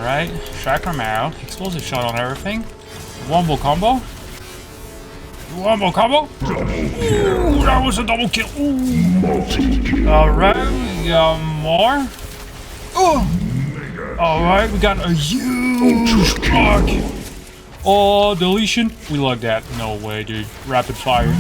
Alright, track them out. Explosive shot on everything. Wombo combo. Wombo combo. Ooh, that was a double kill. Alright, we got more. Alright, we got a huge Proc. Oh, deletion. We like that. No way, dude. Rapid fire.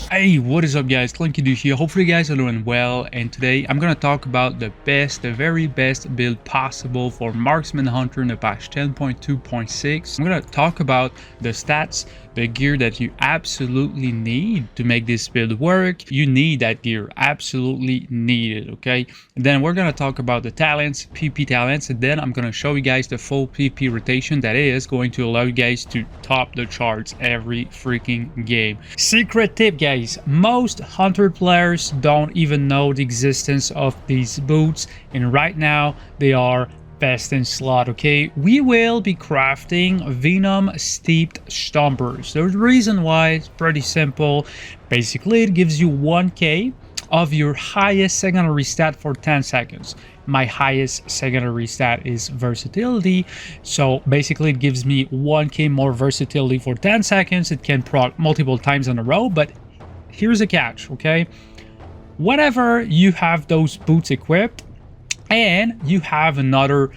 Hey, what is up, guys? Clinky Dude here. Hopefully you guys are doing well, and today I'm gonna talk about the very best build possible for Marksman Hunter in the patch 10.2.6. I'm gonna talk about the stats, the gear that you absolutely need to make this build work. You need that gear, absolutely need it, okay? And then we're gonna talk about the talents, PP talents, and then I'm gonna show you guys the full PP rotation that is going to allow you guys to top the charts every freaking game. Secret tip, guys, most hunter players don't even know the existence of these boots, and right now they are best in slot. Okay, we will be crafting venom steeped stompers. The reason why is pretty simple. Basically, it gives you 1k of your highest secondary stat for 10 seconds. My highest secondary stat is versatility, so basically it gives me 1k more versatility for 10 seconds. It can proc multiple times in a row, but here's a catch, okay? Whenever you have those boots equipped and you have another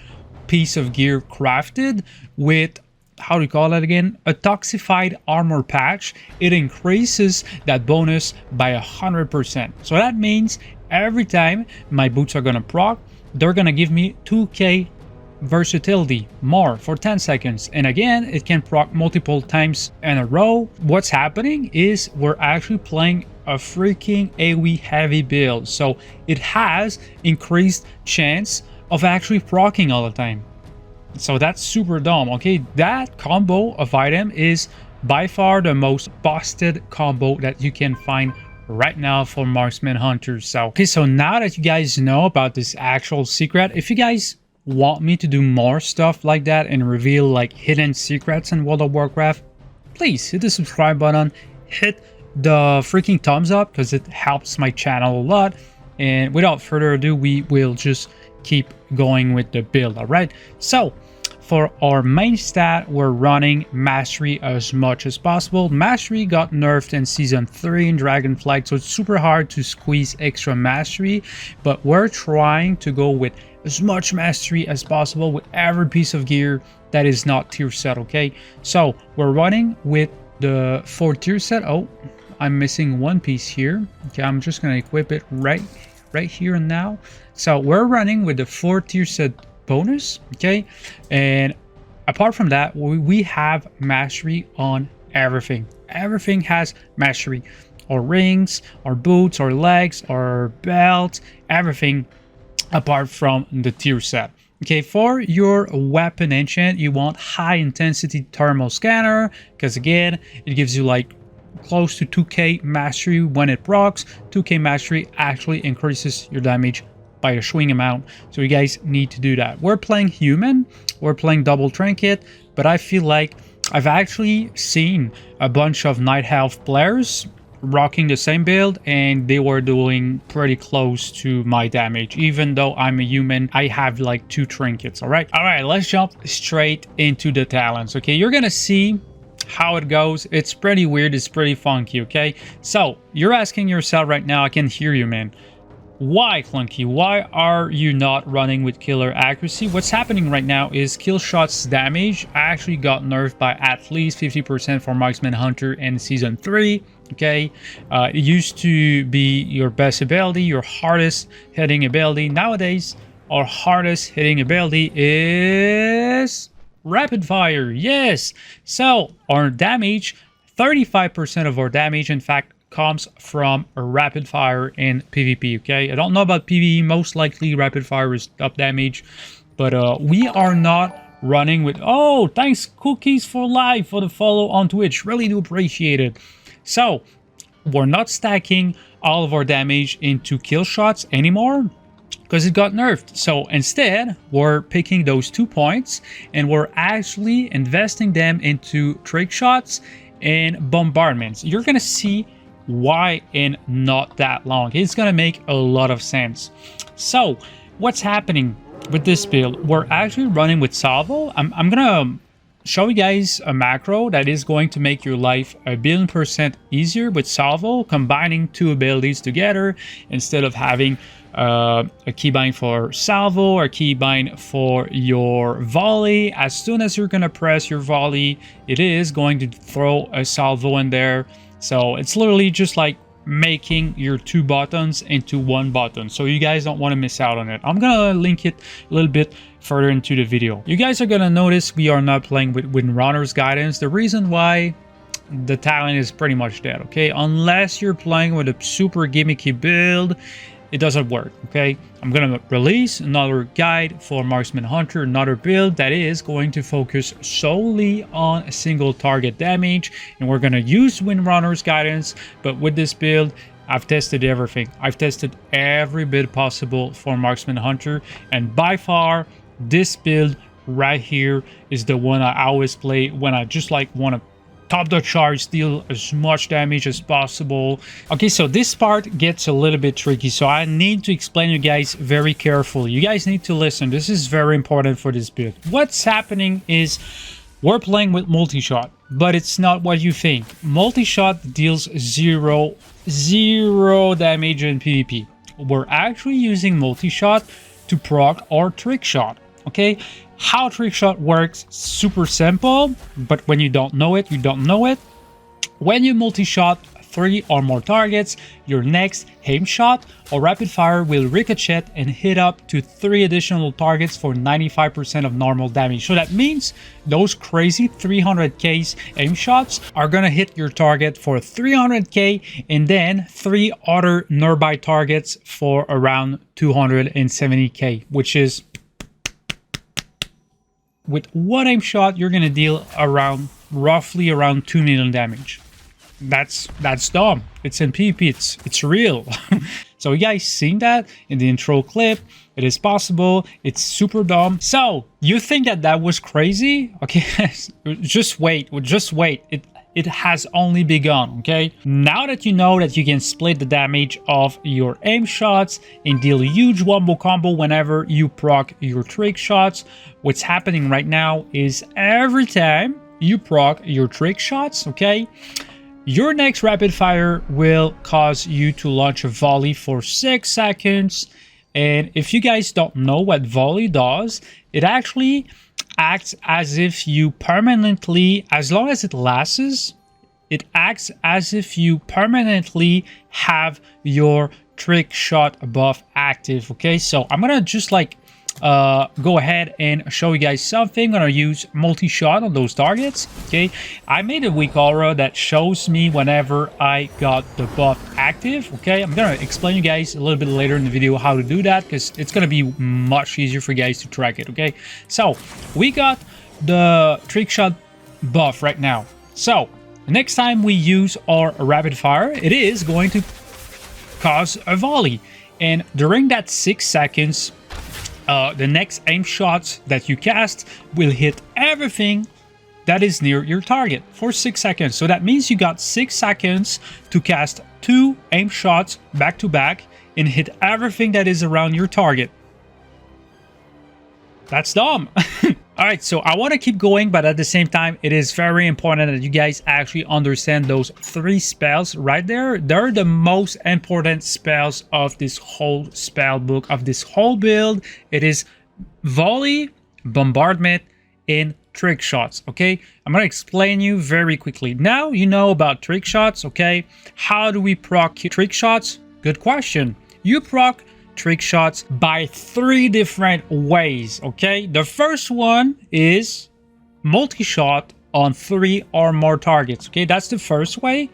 piece of gear crafted with, how do you call that again, a toxified armor patch, it increases that bonus by 100%. So that means every time my boots are gonna proc, they're gonna give me 2k versatility more for 10 seconds, and again it can proc multiple times in a row. What's happening is we're actually playing a freaking AoE heavy build, so it has increased chance of actually proccing all the time. So that's super dumb. Okay, that combo of item is by far the most busted combo that you can find right now for Marksman Hunters. So okay, so now that you guys know about this actual secret, if you guys want me to do more stuff like that and reveal like hidden secrets in World of Warcraft, please hit the subscribe button, hit the freaking thumbs up, because it helps my channel a lot. And without further ado, we will just keep going with the build. All right, so for our main stat, we're running mastery as much as possible. Mastery got nerfed in season 3 in Dragonflight, so it's super hard to squeeze extra mastery, but we're trying to go with as much mastery as possible with every piece of gear that is not tier set. Okay, so we're running with the 4 tier set. Oh, I'm missing one piece here. Okay, I'm just gonna equip it right here and now. So we're running with the 4 tier set bonus, okay? And apart from that, we have mastery on everything. Everything has mastery. Our rings, our boots, our legs, our belt, everything apart from the tier set. Okay, for your weapon enchant, you want high intensity thermal scanner, because again, it gives you like close to 2k mastery when it procs. 2k mastery actually increases your damage by a swing amount, so you guys need to do that. We're playing human, we're playing double trinket, but I feel like I've actually seen a bunch of night elf players rocking the same build and they were doing pretty close to my damage. Even though I'm a human, I have like 2 trinkets. All right, let's jump straight into the talents. Okay, you're gonna see how it goes. It's pretty weird, it's pretty funky. Okay, so you're asking yourself right now, I can hear you, man, why, Clunky? Why are you not running with killer accuracy? What's happening right now is Killshot's damage actually got nerfed by at least 50% for Marksman Hunter in season 3. Okay, it used to be your best ability, your hardest hitting ability. Nowadays, our hardest hitting ability is rapid fire. Yes, so our damage, 35% of our damage, in fact, comes from a rapid fire in PvP. Okay, I don't know about PvE, most likely rapid fire is up damage, but we are not running with, oh, thanks Cookies for Life for the follow on Twitch, really do appreciate it. So we're not stacking all of our damage into kill shots anymore because it got nerfed. So instead, we're picking those 2 points and we're actually investing them into trick shots and bombardments. You're gonna see why in not that long. It's gonna make a lot of sense. So what's happening? with this build, we're actually running with Salvo. I'm gonna show you guys a macro that is going to make your life 1,000,000,000% easier with Salvo, combining two abilities together instead of having a keybind for Salvo or a keybind for your Volley. As soon as you're gonna press your Volley, it is going to throw a Salvo in there. So it's literally just like making your two buttons into one button, so you guys don't want to miss out on it. I'm gonna link it a little bit further into the video. You guys are gonna notice we are not playing with Windrunner's Guidance. The reason why, the talent is pretty much dead, okay? Unless you're playing with a super gimmicky build, it doesn't work, okay? I'm gonna release another guide for Marksman Hunter, another build that is going to focus solely on a single target damage, and we're gonna use Windrunner's Guidance. But with this build, I've tested everything. I've tested every bit possible for Marksman Hunter, and by far, this build right here is the one I always play when I just like want to top the charge, deal as much damage as possible. Okay, so this part gets a little bit tricky, so I need to explain you guys very carefully. You guys need to listen. This is very important for this build. What's happening is we're playing with multi-shot, but it's not what you think. Multi-shot deals zero damage in PvP. We're actually using multi-shot to proc our trick shot, okay? How trick shot works, super simple, but when you don't know it, you don't know it. When you multi-shot 3 or more targets, your next aim shot or rapid fire will ricochet and hit up to 3 additional targets for 95% of normal damage. So that means those crazy 300k aim shots are gonna hit your target for 300k, and then 3 other nearby targets for around 270k, which is, with one aim shot, you're gonna deal roughly around 2 million damage. That's dumb. It's in PvP. It's real. So you guys seen that in the intro clip. It is possible. It's super dumb. So you think that was crazy? Okay, just wait. Just wait. It has only begun, okay? Now that you know that you can split the damage of your aim shots and deal a huge wombo combo whenever you proc your trick shots, what's happening right now is every time you proc your trick shots, okay, your next rapid fire will cause you to launch a volley for 6 seconds. And if you guys don't know what volley does, it actually acts as if you permanently, as long as it lasts, it acts as if you permanently have your trick shot buff active, okay? So I'm gonna just like go ahead and show you guys something. I'm gonna use multi-shot on those targets, okay? I made a weak aura that shows me whenever I got the buff active, okay? I'm gonna explain you guys a little bit later in the video how to do that, because it's gonna be much easier for you guys to track it, okay? So we got the trick shot buff right now. So the next time we use our rapid fire, it is going to cause a volley, and during that 6 seconds, the next aim shots that you cast will hit everything that is near your target for 6 seconds. So that means you got 6 seconds to cast 2 aim shots back to back and hit everything that is around your target. That's dumb. All right, so I want to keep going, but at the same time, it is very important that you guys actually understand those 3 spells right there. They're the most important spells of this whole spell book, of this whole build. It is Volley, Bombardment, and Trick Shots, okay? I'm going to explain you very quickly. Now you know about Trick Shots, okay? How do we proc Trick Shots? Good question. You proc trick shots by 3 different ways, okay? The first one is multi-shot on 3 or more targets, okay? That's the first way.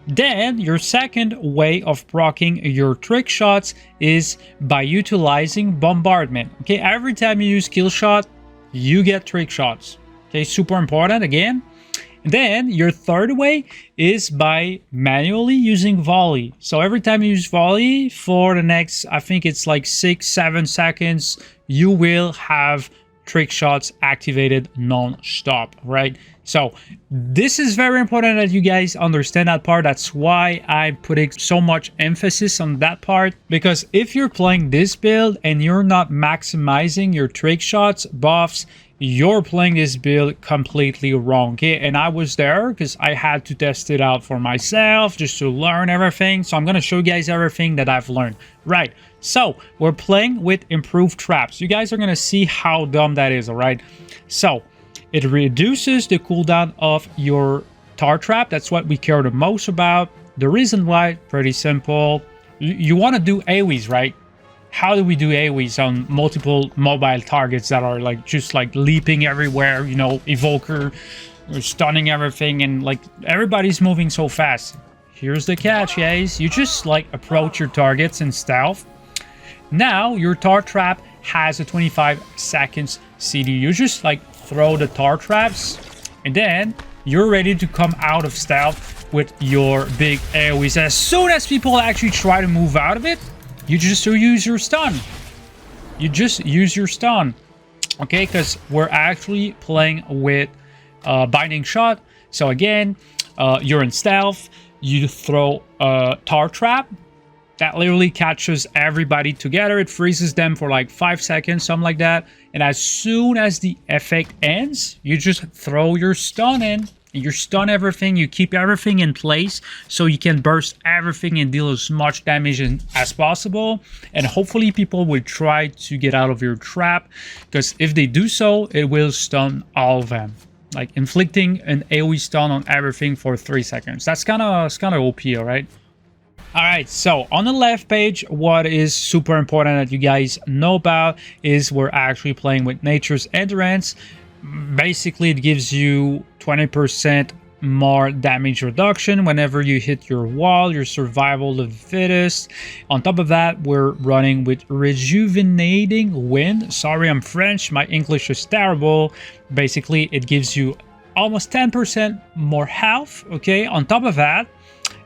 Then your second way of proccing your trick shots is by utilizing bombardment, okay? Every time you use kill shot, you get trick shots, okay? Super important again. Then your third way is by manually using volley. So every time you use volley for the next, I think it's like 6-7 seconds, you will have trick shots activated non-stop, right? So this is very important that you guys understand that part. That's why I'm putting so much emphasis on that part, because if you're playing this build and you're not maximizing your trick shots buffs, you're playing this build completely wrong, okay? And I was there because I had to test it out for myself just to learn everything. So I'm going to show you guys everything that I've learned. Right, so we're playing with improved traps. You guys are going to see how dumb that is, all right? So it reduces the cooldown of your tar trap. That's what we care the most about. The reason why, pretty simple. You want to do AoEs, right? How do we do AoEs on multiple mobile targets that are like just like leaping everywhere, you know, Evoker, stunning everything, and like everybody's moving so fast? Here's the catch, guys. You just like approach your targets in stealth. Now your tar trap has a 25 seconds CD. You just like throw the tar traps and then you're ready to come out of stealth with your big AoEs. As soon as people actually try to move out of it, you just use your stun. You just use your stun, okay? Because we're actually playing with binding shot. So again, you're in stealth. You throw a tar trap that literally catches everybody together. It freezes them for like 5 seconds, something like that. And as soon as the effect ends, you just throw your stun in. You stun everything, you keep everything in place so you can burst everything and deal as much damage as possible. And hopefully people will try to get out of your trap, because if they do so, it will stun all of them. Like inflicting an AoE stun on everything for 3 seconds. That's kind of OP, all right? All right, so on the left page, what is super important that you guys know about is we're actually playing with Nature's Endurance. Basically, it gives you 20% more damage reduction whenever you hit your wall, your survival of the fittest. On top of that, we're running with Rejuvenating Wind. Sorry, I'm French. My English is terrible. Basically, it gives you almost 10% more health, okay? On top of that,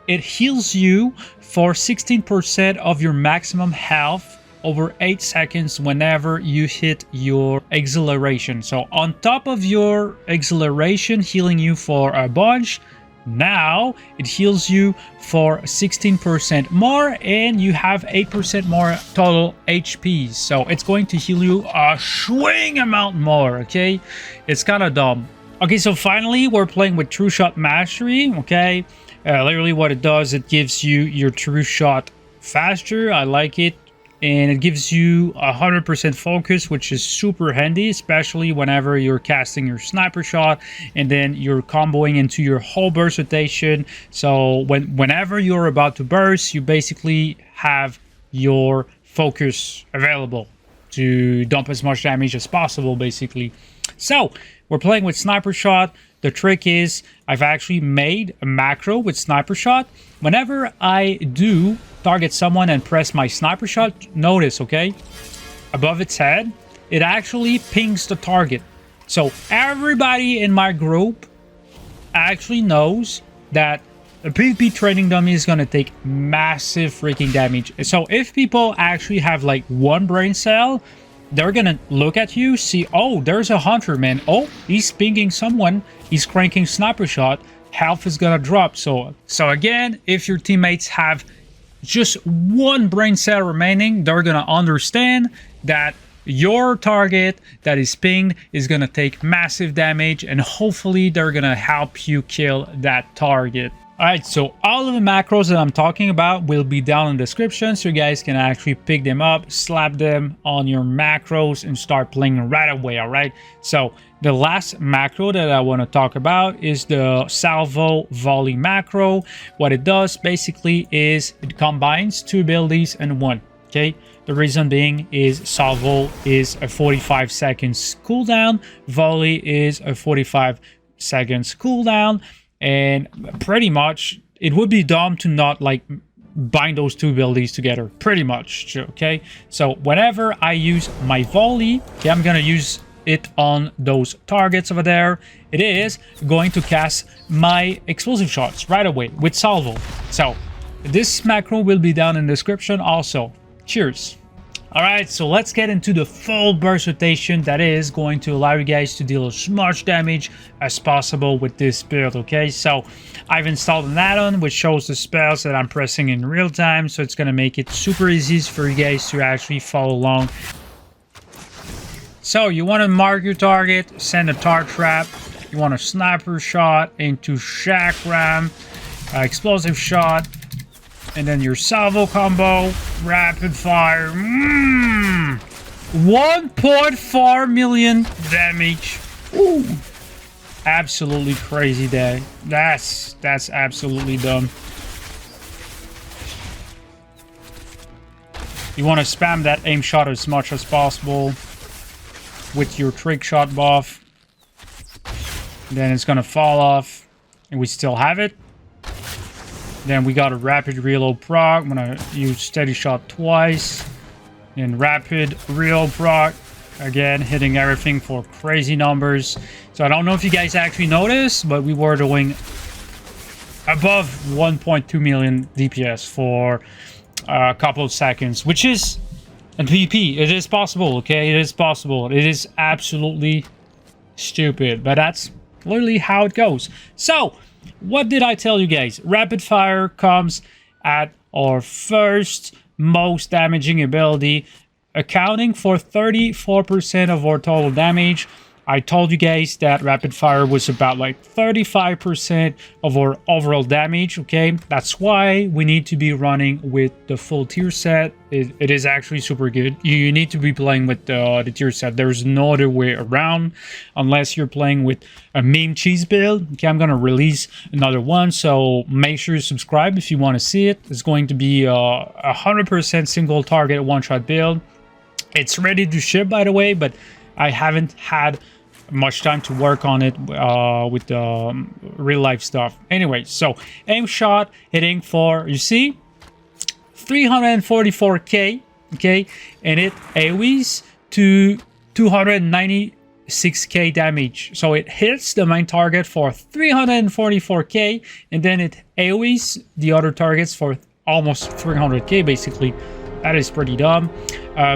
it heals you for 16% of your maximum health over 8 seconds whenever you hit your exhilaration. So on top of your exhilaration healing you for a bunch, now it heals you for 16% more, and you have 8% more total HP. So it's going to heal you a swing amount more, okay? It's kind of dumb. Okay, so finally we're playing with Trueshot Mastery, okay? Literally what it does, it gives you your Trueshot faster. I like it. And it gives you 100% focus, which is super handy, especially whenever you're casting your sniper shot and then you're comboing into your whole burst rotation. So whenever you're about to burst, you basically have your focus available to dump as much damage as possible, basically. So we're playing with sniper shot. The trick is I've actually made a macro with sniper shot. Whenever I do target someone and press my sniper shot, notice, okay, above its head, it actually pings the target. So everybody in my group actually knows that a PvP training dummy is going to take massive freaking damage. So if people actually have like one brain cell, they're gonna look at you, see, oh, there's a hunter, man. Oh, he's pinging someone. He's cranking sniper shot. Health is gonna drop. So again, if your teammates have just one brain cell remaining, they're gonna understand that your target that is pinged is gonna take massive damage, and hopefully they're gonna help you kill that target. Alright, so all of the macros that I'm talking about will be down in the description, so you guys can actually pick them up, slap them on your macros, and start playing right away, alright? So the last macro that I want to talk about is the Salvo Volley macro. What it does basically is it combines two abilities in one, okay? The reason being is Salvo is a 45 seconds cooldown, Volley is a 45 seconds cooldown. And pretty much it would be dumb to not like bind those two abilities together, pretty much, okay? So whenever I use my Volley, okay, I'm gonna use it on those targets over there. It is going to cast my explosive shots right away with Salvo. So this macro will be down in the description also. Cheers. Alright, so let's get into the full burst rotation that is going to allow you guys to deal as much damage as possible with this build, okay? So I've installed an add-on which shows the spells that I'm pressing in real time, so it's going to make it super easy for you guys to actually follow along. So you want to mark your target, send a tar trap, you want a sniper shot into chakram, explosive shot, and then your salvo combo, rapid fire. 1.4 million damage. Ooh. Absolutely crazy day. That's absolutely dumb. You want to spam that aim shot as much as possible with your trick shot buff. Then it's gonna fall off, and we still have it. Then we got a rapid reload proc. I'm gonna use steady shot twice. And rapid reload proc. Again, hitting everything for crazy numbers. So I don't know if you guys actually noticed, but we were doing above 1.2 million DPS for a couple of seconds, which is in PvP. It is possible, okay? It is possible. It is absolutely stupid, but that's literally how it goes. So what did I tell you guys? Rapid fire comes at our first most damaging ability, accounting for 34% of our total damage. I told you guys that rapid fire was about like 35% of our overall damage, okay? That's why we need to be running with the full tier set. It is actually super good. You need to be playing with the tier set. There's no other way around unless you're playing with a meme cheese build. Okay, I'm gonna release another one, so make sure you subscribe if you want to see it. It's going to be a 100% single target one-shot build. It's ready to ship, by the way, but I haven't had much time to work on it with the real life stuff. Anyway, so aim shot hitting for, you see, 344k, okay, and it AoEs to 296k damage. So it hits the main target for 344k, and then it AoEs the other targets for almost 300k basically. That is pretty dumb.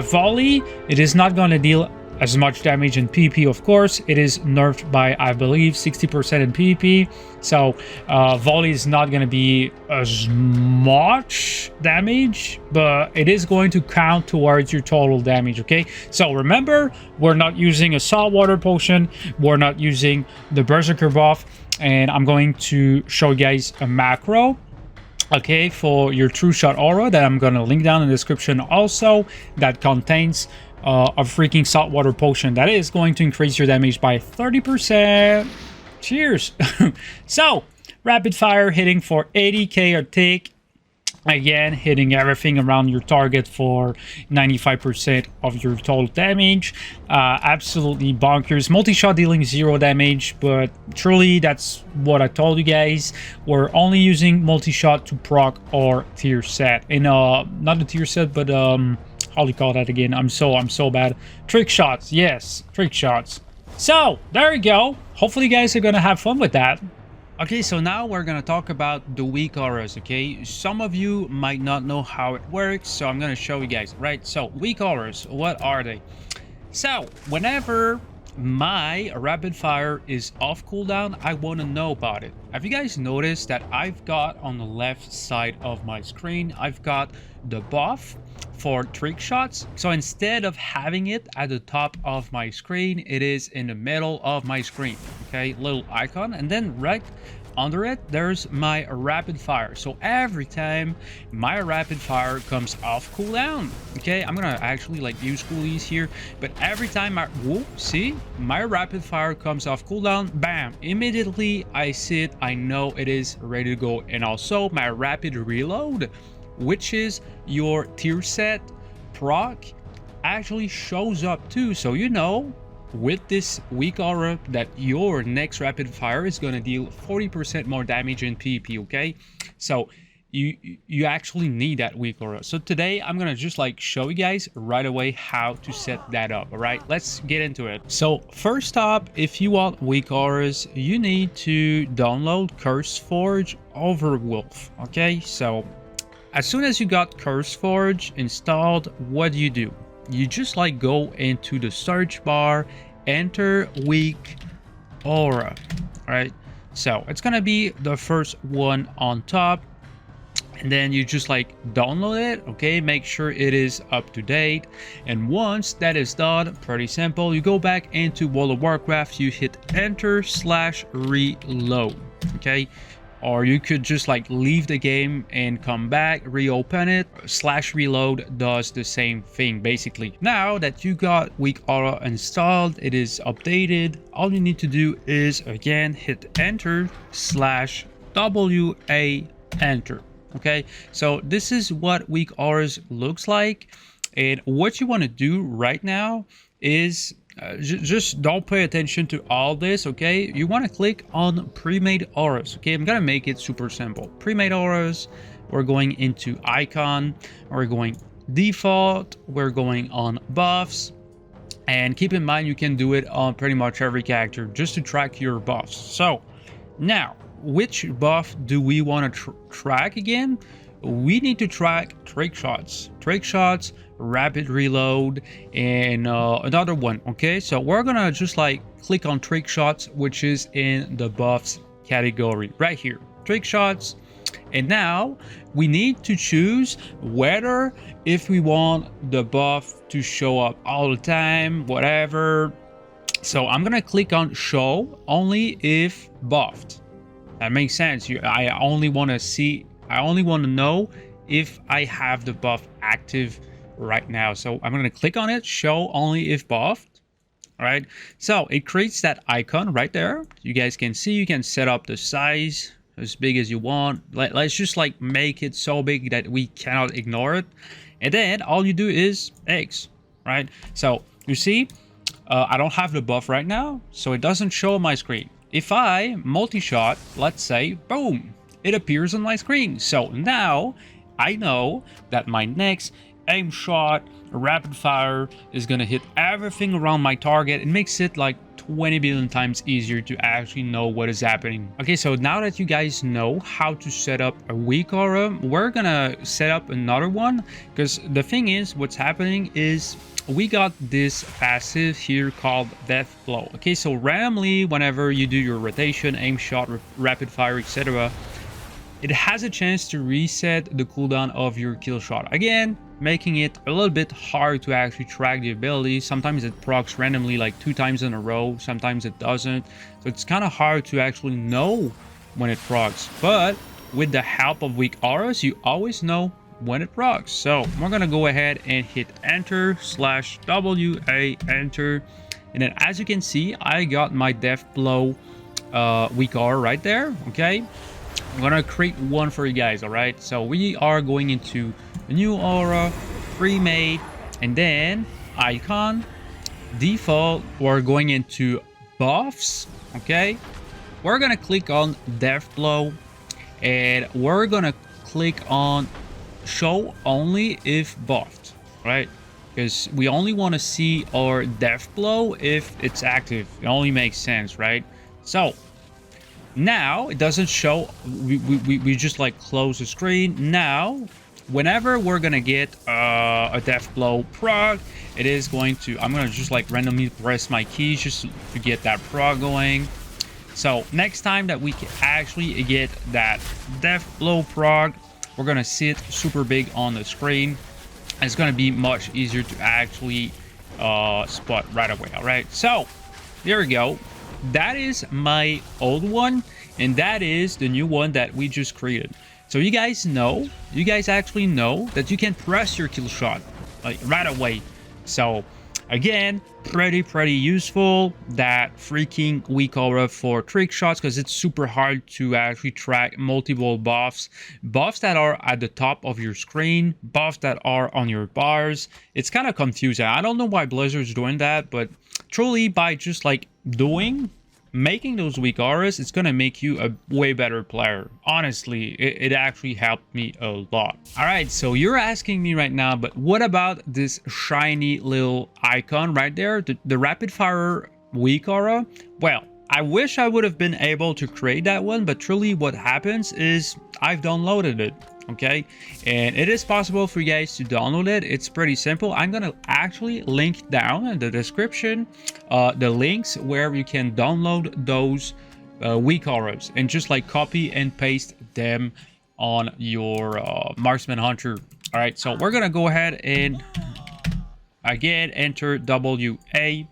Volley, it is not going to deal as much damage in PvP, of course. It is nerfed by, I believe, 60% in PvP. So Volley is not going to be as much damage, but it is going to count towards your total damage, okay? So remember, we're not using a saltwater potion. We're not using the berserker buff. And I'm going to show you guys a macro, okay, for your Trueshot aura that I'm going to link down in the description also, that contains a freaking saltwater potion that is going to increase your damage by 30%. Cheers. So rapid fire hitting for 80k a tick, again hitting everything around your target for 95% of your total damage. Absolutely bonkers. Multi-shot dealing 0 damage, but truly that's what I told you guys. We're only using multi-shot to proc or tier set, and not the tier set, but how do you call that again? I'm so bad. Trick shots, yes, trick shots. So there you go. Hopefully you guys are gonna have fun with that. Okay, so now we're gonna talk about the weak auras, okay? Some of you might not know how it works, so I'm gonna show you guys, right? So weak auras, what are they? So whenever my rapid fire is off cooldown, I want to know about it. Have you guys noticed that I've got on the left side of my screen, I've got the buff for trick shots? So instead of having it at the top of my screen, it is in the middle of my screen, okay? Little icon, and then right under it there's my rapid fire. So every time my rapid fire comes off cooldown, okay, I'm gonna actually like use coolies here, but every time see my rapid fire comes off cooldown, bam, immediately I see it, I know it is ready to go. And also my rapid reload, which is your tier set proc, actually shows up too. So you know with this weak aura that your next rapid fire is going to deal 40% more damage in PvP, okay? So you actually need that weak aura. So today I'm gonna just like show you guys right away how to set that up. All right, let's get into it. So first up, if you want weak auras, you need to download Curse Forge over Wolf. Okay, so as soon as you got Curse Forge installed, what do? you just like go into the search bar, enter weak aura. All right, so it's gonna be the first one on top, and then you just like download it. Okay, make sure it is up to date, and once that is done, pretty simple, you go back into World of Warcraft, you hit enter/reload. Okay, or you could just like leave the game and come back, reopen it. /reload does the same thing basically. Now that you got weak aura installed, it is updated, all you need to do is again hit enter/WA enter. Okay, so this is what weak auras looks like, and what you want to do right now is just don't pay attention to all this. Okay, you want to click on pre-made auras. Okay, I'm gonna make it super simple. Pre-made auras, we're going into icon, we're going default, we're going on buffs, and keep in mind you can do it on pretty much every character just to track your buffs. So now, which buff do we want to track again? We need to track trick shots, rapid reload, and another one. Okay, so we're gonna just like click on trick shots, which is in the buffs category right here, trick shots. And now we need to choose whether if we want the buff to show up all the time, whatever. So I'm gonna click on show only if buffed. That makes sense. I only want to know if I have the buff active right now. So I'm going to click on it, show only if buffed. All right, so it creates that icon right there. You guys can see, you can set up the size as big as you want. Let's just like make it so big that we cannot ignore it, and then all you do is X. Right, so you see I don't have the buff right now, so it doesn't show on my screen. If I multi-shot, let's say, boom, it appears on my screen. So now I know that my next aim shot, rapid fire, is gonna hit everything around my target. It makes it like 20 billion times easier to actually know what is happening. Okay, so now that you guys know how to set up a weak aura, we're gonna set up another one, because the thing is, what's happening is we got this passive here called Death Blow. Okay, so randomly, whenever you do your rotation, aim shot, rapid fire, etc., it has a chance to reset the cooldown of your kill shot. Again, making it a little bit hard to actually track the ability. Sometimes it procs randomly like 2 times in a row, sometimes it doesn't. So it's kind of hard to actually know when it procs. But with the help of weak auras, you always know when it procs. So we're gonna go ahead and hit enter/WA enter, and then as you can see, I got my Death Blow weak aura right there. Okay, I'm gonna create one for you guys. All right, so we are going into a new aura, pre-made, and then icon, default. We're going into buffs. Okay, we're gonna click on Death Blow, and we're gonna click on show only if buffed, right? Because we only want to see our Death Blow if it's active. It only makes sense, right? So now it doesn't show. We just like close the screen. Now whenever we're gonna get a Death Blow proc, it is going to, I'm gonna just like randomly press my keys just to get that proc going. So next time that we can actually get that Death Blow proc, we're gonna see it super big on the screen. It's gonna be much easier to actually spot right away. All right, so there we go. That is my old one, and that is the new one that we just created. So you guys actually know that you can press your kill shot like right away. So again, pretty useful, that freaking weak aura for trick shots, because it's super hard to actually track multiple buffs that are at the top of your screen, buffs that are on your bars. It's kind of confusing. I don't know why Blizzard's doing that, but truly by just like making those weak auras, it's gonna make you a way better player. Honestly, it actually helped me a lot. All right, so you're asking me right now, but what about this shiny little icon right there, the rapid fire weak aura? Well, I wish I would have been able to create that one, but truly what happens is I've downloaded it. okay? And it is possible for you guys to download it. It's pretty simple. I'm gonna actually link down in the description the links where you can download those weak auras and just like copy and paste them on your Marksman Hunter. All right, so we're gonna go ahead and again enter WA,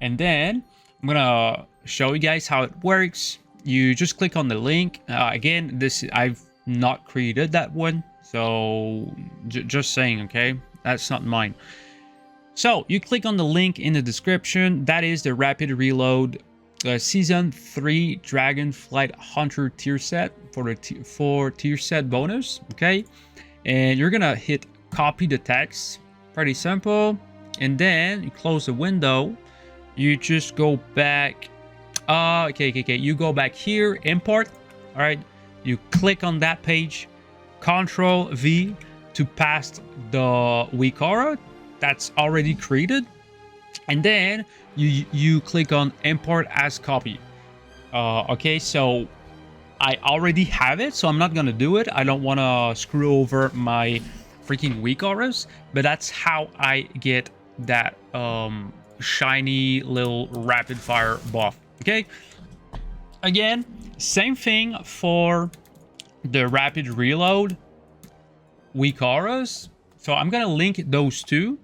and then I'm gonna show you guys how it works. You just click on the link. Again, this I've not created that one, so just saying, okay, that's not mine. So you click on the link in the description. That is the rapid reload season 3 Dragonflight Hunter tier set for the tier set bonus, okay? And you're gonna hit copy the text, pretty simple, and then you close the window. You just go back, you go back here, import. All right, you click on that page, Control V to paste the weak aura that's already created, and then you click on import as copy. Okay, so I already have it, so I'm not gonna do it. I don't want to screw over my freaking weak auras, but that's how I get that shiny little rapid fire buff. Okay, again, same thing for the rapid reload weak auras. So I'm gonna link those two,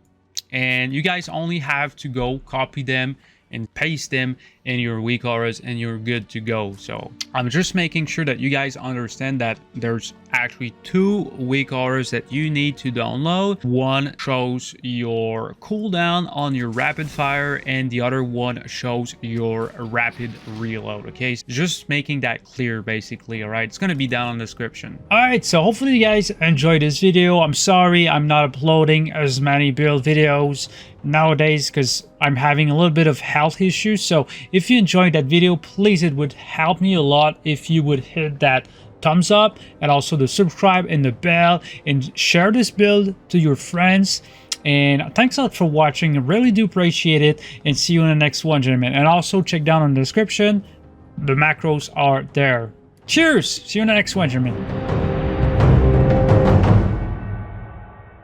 and you guys only have to go copy them and paste them in your weak auras and you're good to go. So I'm just making sure that you guys understand that there's actually 2 weak auras that you need to download. One shows your cooldown on your rapid fire and the other one shows your rapid reload. Okay, so just making that clear basically. All right, it's going to be down in the description. All right, so hopefully you guys enjoyed this video. I'm sorry I'm not uploading as many build videos nowadays because I'm having a little bit of health issues. So if you enjoyed that video, please, it would help me a lot if you would hit that thumbs up and also the subscribe and the bell, and share this build to your friends. And thanks a lot for watching. I really do appreciate it, and see you in the next one, gentlemen. And also check down in the description, the macros are there. Cheers, see you in the next one, gentlemen.